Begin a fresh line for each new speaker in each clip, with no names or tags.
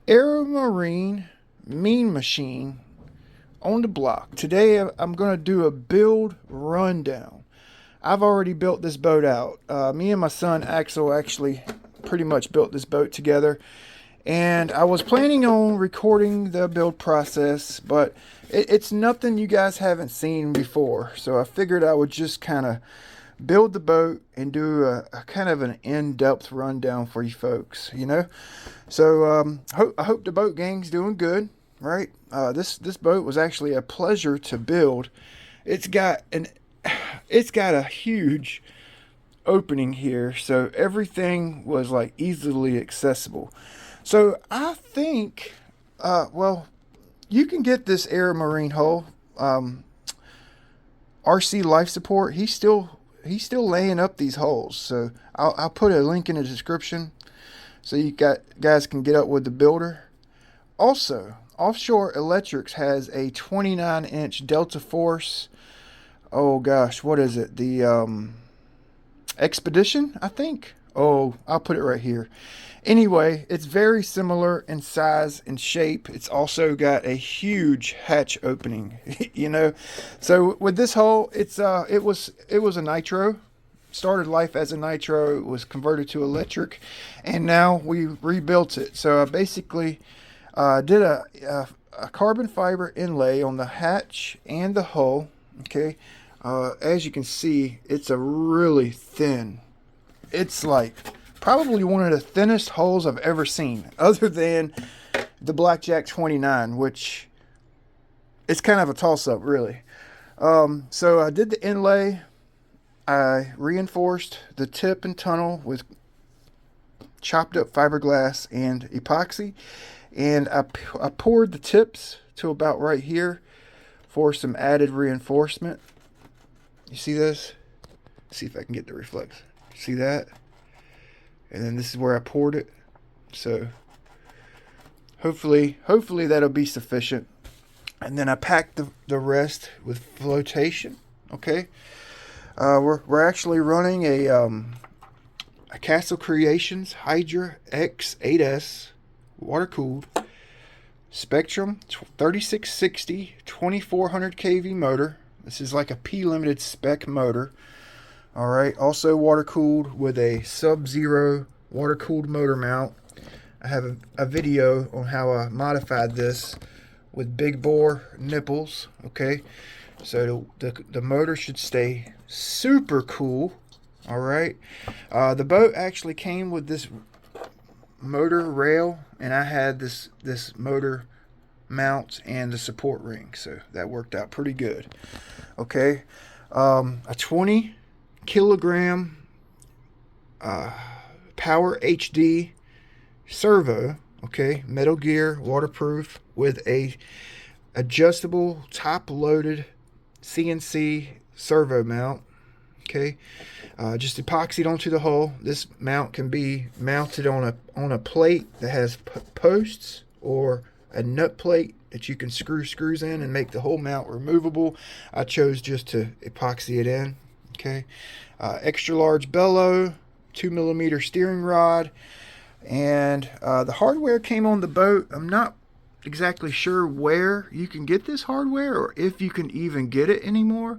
Aeromarine Mean Machine on the block. Today I'm going to do a build rundown. I've already built this boat out. Me and my son Axel actually pretty much built this boat together. And I was planning on recording the build process, but it's nothing you guys haven't seen before. So I figured I would just kind of build the boat and do a kind of an in-depth rundown for you folks, you know. So I hope the boat gang's doing good, right? This boat was actually a pleasure to build. It's got a huge opening here, so everything was like easily accessible. So I think, well, you can get this Aeromarine hull. RC Life Support, he's still laying up these hulls, so I'll put a link in the description so you guys can get up with the builder. Also, Offshore Electrics has a 29-inch Delta Force. Oh gosh, what is it? The Expedition, I think. Oh, I'll put it right here. Anyway, it's very similar in size and shape. It's also got a huge hatch opening, you know. So with this hull, it was a nitro. Started life as a nitro, was converted to electric, and now we rebuilt it. So I basically did a carbon fiber inlay on the hatch and the hull. Okay, as you can see, it's a really thin. It's like probably one of the thinnest hulls I've ever seen, other than the Blackjack 29, which it's kind of a toss-up, really. So I did the inlay. I reinforced the tip and tunnel with chopped up fiberglass and epoxy, and I poured the tips to about right here for some added reinforcement. You see this? See if I can get the reflex. See that? And then this is where I poured it. So hopefully that'll be sufficient. And then I packed the rest with flotation. Okay. We're actually running a Castle Creations Hydra X8S water cooled Spectrum 3660 2400 kV motor. This is like a P limited spec motor. All right, also water cooled with a Sub-Zero water cooled motor mount. I have a video on how I modified this with big bore nipples. Okay, so the motor should stay super cool. All right, the boat actually came with this motor rail, and I had this motor mount and the support ring, so that worked out pretty good. Okay, a 20 kilogram Power HD servo. Okay, Metal Gear waterproof with a adjustable top loaded CNC servo mount. Okay, just epoxied onto the hull. This mount can be mounted on a plate that has posts, or a nut plate that you can screw screws in and make the whole mount removable. I chose just to epoxy it in. Okay, extra large bellow, 2mm steering rod, and the hardware came on the boat. I'm not exactly sure where you can get this hardware, or if you can even get it anymore,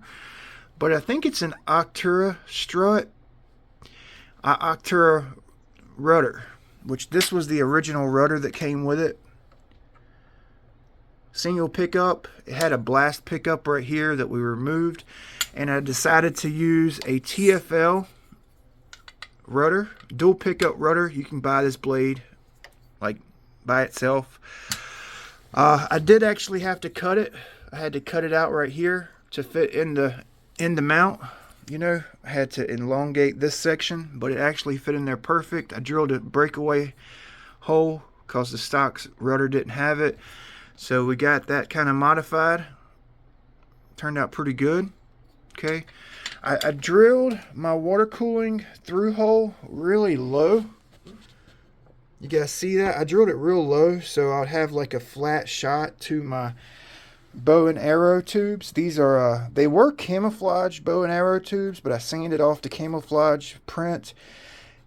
but I think it's an Octura strut, Octura rudder, which this was the original rudder that came with it. Single pickup. It had a blast pickup right here that we removed, and I decided to use a TFL rudder, dual pickup rudder. You can buy this blade like by itself. I did actually have to cut it. I had to cut it out right here to fit in the mount. You know, I had to elongate this section, but it actually fit in there perfect. I drilled a breakaway hole because the stock rudder didn't have it. So we got that kind of modified. Turned out pretty good. Okay, I drilled my water cooling through hole really low. You guys see that? I drilled it real low so I'd have like a flat shot to my bow and arrow tubes. These are they were camouflage bow and arrow tubes, but I sanded off the camouflage print,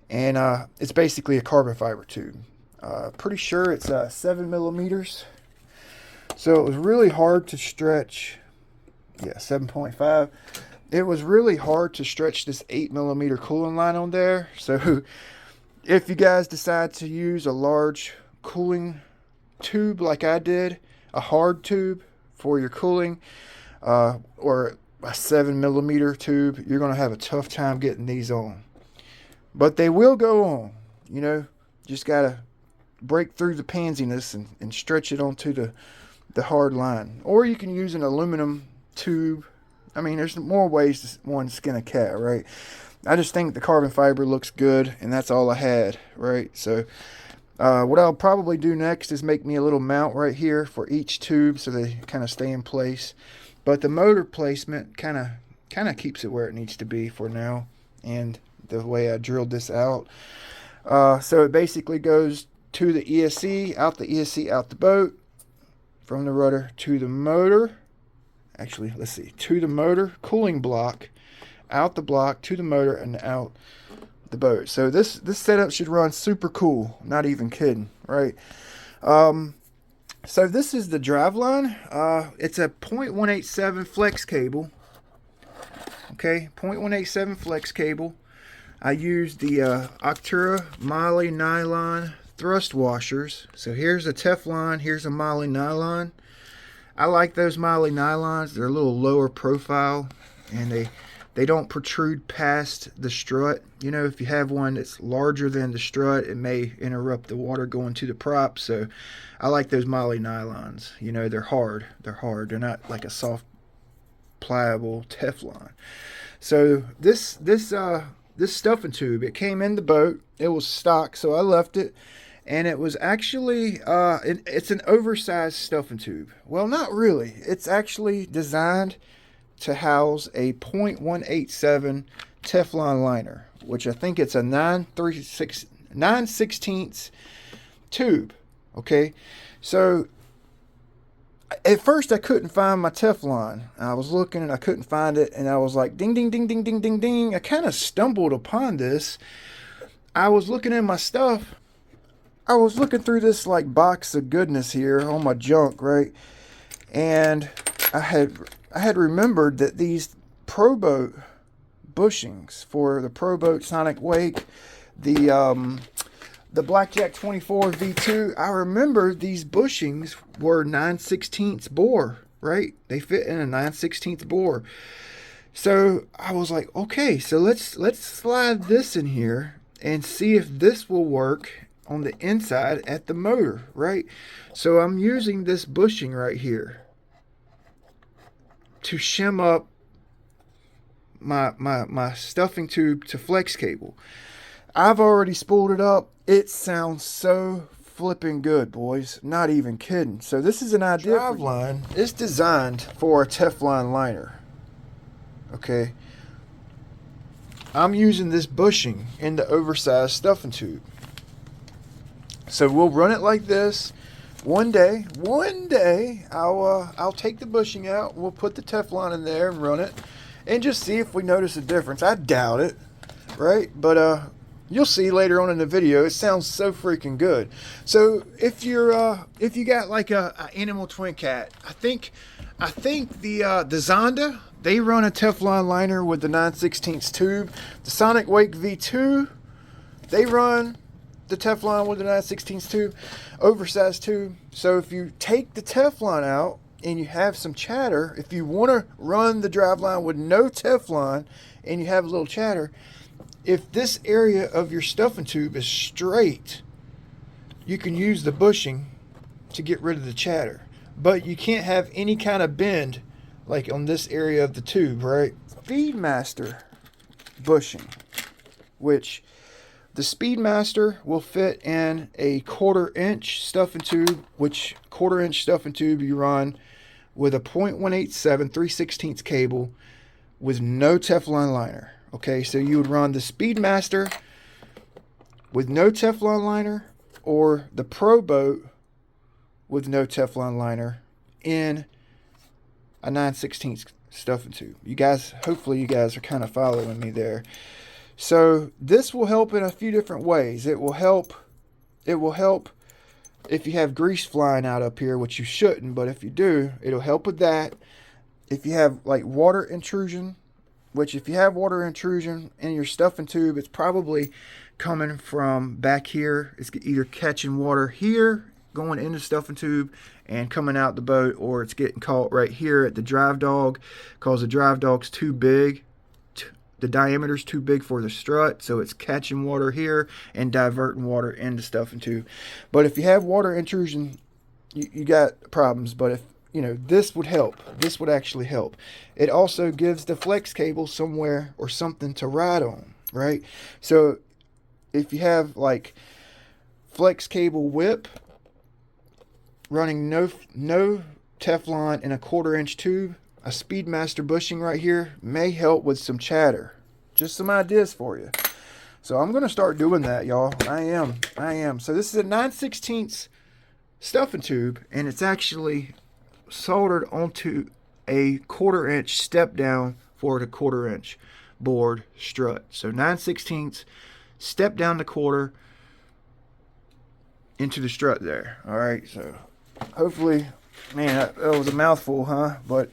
and it's basically a carbon fiber tube. Pretty sure it's 7 millimeters. So it was really hard to stretch. Yeah, 7.5. It was really hard to stretch this 8 millimeter cooling line on there. So if you guys decide to use a large cooling tube like I did, a hard tube for your cooling, or a 7 millimeter tube, you're going to have a tough time getting these on. But they will go on. You know, just got to break through the pansiness and stretch it onto the hard line. Or you can use an aluminum tube. I mean, there's more ways to one skin a cat, right? I just think the carbon fiber looks good, and that's all I had, right? So what I'll probably do next is make me a little mount right here for each tube so they kind of stay in place. But the motor placement kind of keeps it where it needs to be for now, and the way I drilled this out. So it basically goes to the ESC, out the boat, from the rudder to the motor. Actually, let's see, to the motor, cooling block, out the block, to the motor, and out the boat. So this setup should run super cool. Not even kidding, right? So this is the drive line. It's a 0.187 flex cable. Okay, 0.187 flex cable. I used the Octura Moly nylon thrust washers. So here's a Teflon, here's a Moly nylon. I like those Moly nylons. They're a little lower profile, and they don't protrude past the strut. You know, if you have one that's larger than the strut, it may interrupt the water going to the prop. So I like those Moly nylons. You know, they're hard. They're not like a soft, pliable Teflon. So this stuffing tube, it came in the boat. It was stock, so I left it. And it was actually, it's an oversized stuffing tube. Well, not really. It's actually designed to house a 0.187 Teflon liner, which I think it's a 9/16 tube. Okay, so at first I couldn't find my Teflon. I was looking and I couldn't find it, and I was like, ding, ding, ding, ding, ding, ding, ding. I kind of stumbled upon this. I was looking in my stuff. I was looking through this like box of goodness here on my junk, right? And I had remembered that these Pro Boat bushings for the Pro Boat Sonic Wake, the Blackjack 24 V2, I remember these bushings were 9/16 bore, right? They fit in a 9/16 bore. So I was like, okay, so let's slide this in here and see if this will work on the inside at the motor, right? So I'm using this bushing right here to shim up my stuffing tube to flex cable. I've already spooled it up. It sounds so flipping good, boys. Not even kidding. So this is an idea. Drive line is designed for a Teflon liner. Okay. I'm using this bushing in the oversized stuffing tube. So we'll run it like this. One day, I'll take the bushing out. We'll put the Teflon in there and run it, and just see if we notice a difference. I doubt it, right? But you'll see later on in the video. It sounds so freaking good. So if you got like a Animal Twin Cat, I think the Zonda, they run a Teflon liner with the 9/16 tube. The Sonic Wake V2, they run the Teflon with the 9/16 tube, oversized tube. So if you take the Teflon out and you have some chatter, if you want to run the driveline with no Teflon and you have a little chatter, if this area of your stuffing tube is straight, you can use the bushing to get rid of the chatter. But you can't have any kind of bend like on this area of the tube, right? Speedmaster bushing, which the Speedmaster will fit in a 1/4-inch stuffing tube, which 1/4-inch stuffing tube you run with a 0.187 3/16 cable with no Teflon liner. Okay, so you would run the Speedmaster with no Teflon liner, or the Pro Boat with no Teflon liner in a 9/16 stuffing tube. You guys, hopefully you guys are kind of following me there. So this will help in a few different ways. It will help it will help if you have grease flying out up here, which you shouldn't, but if you do, it'll help with that. If you have like water intrusion, which if you have water intrusion in your stuffing tube, it's probably coming from back here. It's either catching water here, going in the stuffing tube and coming out the boat, or it's getting caught right here at the drive dog because the drive dog's too big. The diameter's too big for the strut, so it's catching water here and diverting water into stuffing tube. But if you have water intrusion, you got problems. But if you know, this would help. This would actually help. It also gives the flex cable somewhere or something to ride on, right? So if you have like flex cable whip running no Teflon in a 1/4 inch tube, a Speedmaster bushing right here may help with some chatter. Just some ideas for you. So I'm going to start doing that, y'all. I am. So this is a 9/16 stuffing tube, and it's actually soldered onto a 1/4 inch step down for the 1/4 inch board strut. So 9/16 step down the 1/4 into the strut there. All right, so hopefully, man, that was a mouthful, huh? But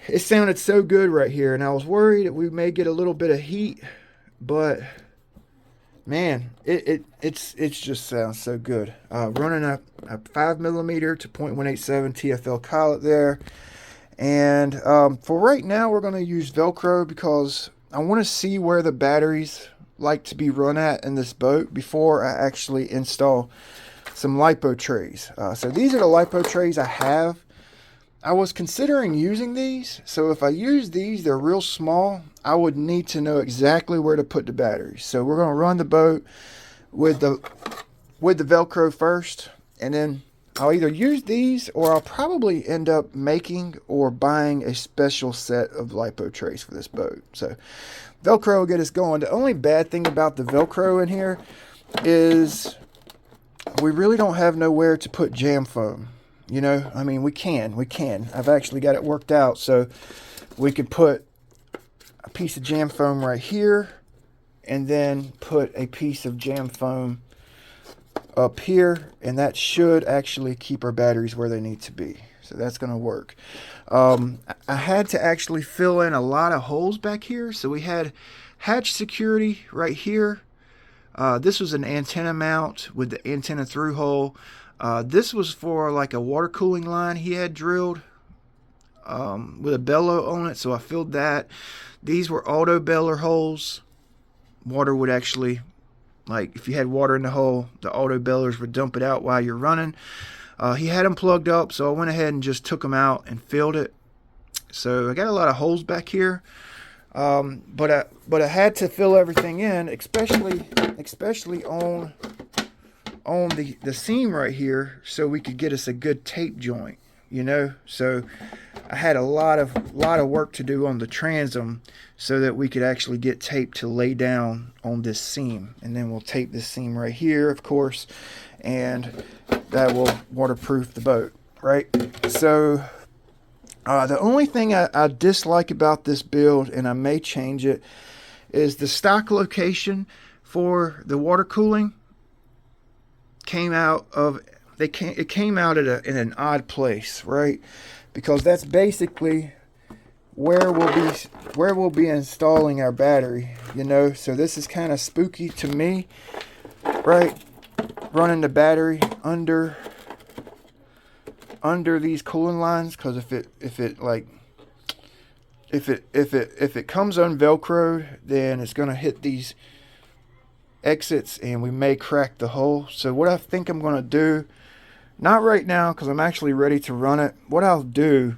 it sounded so good right here, and I was worried that we may get a little bit of heat, but man, it's just sounds so good. Running a 5mm to .187 TFL collet there, and for right now we're going to use Velcro because I want to see where the batteries like to be run at in this boat before I actually install some LiPo trays. So these are the LiPo trays I have. I was considering using these, so if I use these, they're real small. I would need to know exactly where to put the batteries. So we're going to run the boat with the Velcro first, and then I'll either use these or I'll probably end up making or buying a special set of LiPo trays for this boat. So Velcro will get us going. The only bad thing about the Velcro in here is we really don't have nowhere to put jam foam. You know, I mean, we can. I've actually got it worked out, so we could put a piece of jam foam right here, and then put a piece of jam foam up here, and that should actually keep our batteries where they need to be. So that's going to work. I had to actually fill in a lot of holes back here. So we had hatch security right here. This was an antenna mount with the antenna through hole. This was for like a water cooling line he had drilled with a bellow on it, so I filled that. These were auto beller holes. Water would actually, like if you had water in the hole, the auto bellers would dump it out while you're running. He had them plugged up, so I went ahead and just took them out and filled it. So I got a lot of holes back here, but I had to fill everything in, especially on the seam right here, so we could get us a good tape joint, you know. So I had a lot of work to do on the transom so that we could actually get tape to lay down on this seam, and then we'll tape this seam right here, of course, and that will waterproof the boat, right? So the only thing I dislike about this build, and I may change it, is the stock location for the water cooling came out of it came out in an odd place, right? Because that's basically where we'll be installing our battery, you know. So this is kind of spooky to me, right? Running the battery under these cooling lines, because if it comes on Velcro, then it's gonna hit these exits and we may crack the hole. So what I think I'm going to do, not right now because I'm actually ready to run it, what I'll do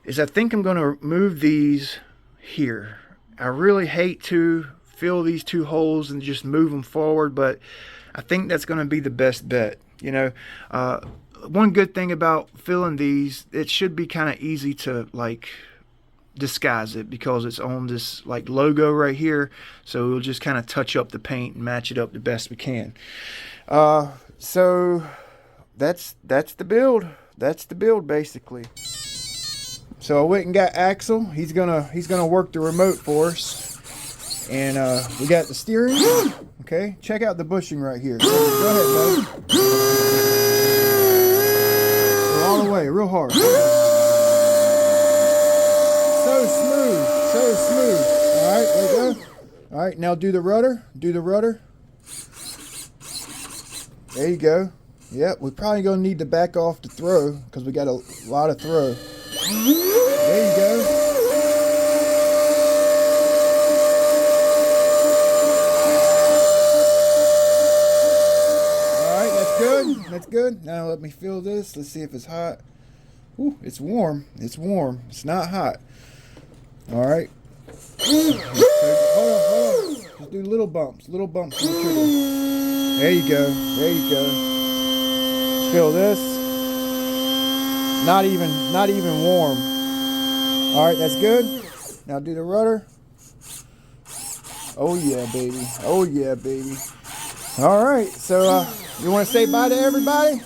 is I think I'm going to move these here. I really hate to fill these two holes and just move them forward, but I think that's going to be the best bet, you know. One good thing about filling these, it should be kind of easy to like disguise it because it's on this like logo right here, so we'll just kind of touch up the paint and match it up the best we can. So that's the build basically. So I went and got Axel. He's gonna work the remote for us. And we got the steering. Okay, check out the bushing right here. Go ahead, bud. Go all the way, real hard. So smooth, so smooth. All right, there you go. All right, now do the rudder. Do the rudder. There you go. Yep, we're probably gonna need to back off the throw because we got a lot of throw. There you go. Good. That's good. Now let me feel this. Let's see if it's hot. Ooh, it's warm. It's warm. It's not hot. All right. Hold on. Just do little bumps. Little bumps on the trigger. There you go. There you go. Feel this. Not even warm. All right, that's good. Now do the rudder. Oh yeah, baby. Oh yeah, baby. All right. So you want to say bye to everybody?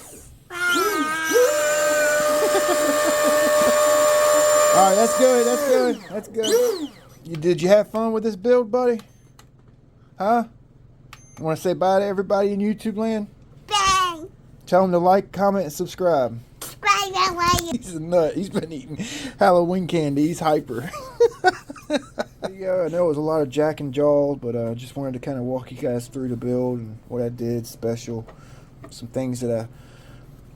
All right, that's good. That's good. That's good. Did you have fun with this build, buddy? Huh? You want to say bye to everybody in YouTube land?
Bang.
Tell them to like, comment, and subscribe.
Subscribe that way.
He's a nut. He's been eating Halloween candy. He's hyper. Yeah, I know it was a lot of Jack and Jaws, but I just wanted to kind of walk you guys through the build and what I did special. Some things that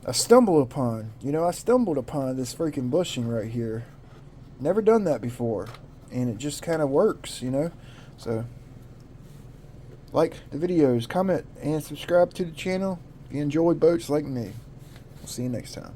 I stumbled upon. You know, I stumbled upon this freaking bushing right here. Never done that before. And it just kind of works, you know. So, like the videos, comment, and subscribe to the channel if you enjoy boats like me. We'll see you next time.